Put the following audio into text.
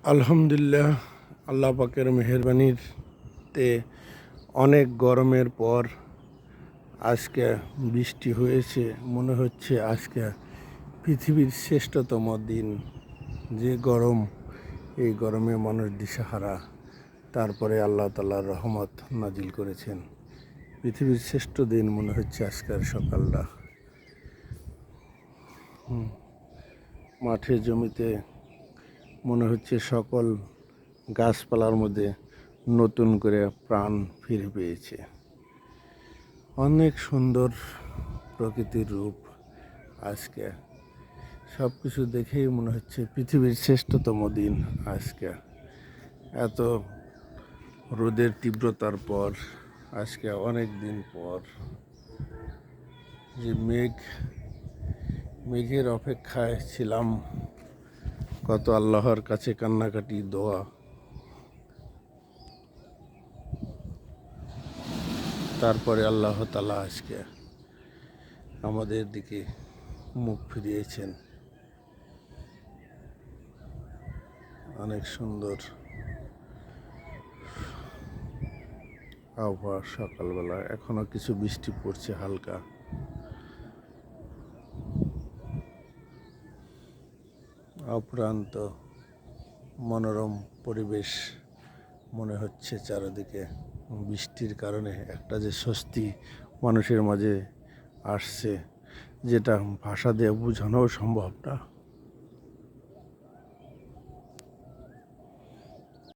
আলহামদুলিল্লাহ, আল্লাহ পাকের মেহেরবানিতে অনেক গরমের পর আজকে বৃষ্টি হয়েছে। মনে হচ্ছে আজকে পৃথিবীর শ্রেষ্ঠতম দিন। যে গরম, এই গরমে মানুষ দিশাহারা, তারপরে আল্লাহ তাআলার রহমত নাজিল করেছেন। পৃথিবীর শ্রেষ্ঠ দিন মনে হচ্ছে আজকের সকালটা। মাঠে জমিতে মনে হচ্ছে সকল গাছপালার মধ্যে নতুন করে প্রাণ ফিরে পেয়েছে। অনেক সুন্দর প্রকৃতির রূপ। আজকে সব কিছু দেখেই মনে হচ্ছে পৃথিবীর শ্রেষ্ঠতম দিন আজকে। এত রোদের তীব্রতার পর আজকে অনেক দিন পর যে মেঘের অপেক্ষায় ছিলাম, কত আল্লাহর কাছে কান্নাকাটি দোয়া, তারপরে আল্লাহ তাআলা আজকে আমাদের দিকে মুখ ফিরিয়েছেন। অনেক সুন্দর আবহাওয়া সকালবেলা, এখনো কিছু বৃষ্টি পড়ছে হালকা। অপ্রান্ত মনোরম পরিবেশ মনে হচ্ছে চারিদিকে। বৃষ্টির কারণে একটা যে স্বস্তি মানুষের মাঝে আসছে, যেটা ভাষা দিয়ে বোঝানোও সম্ভব না।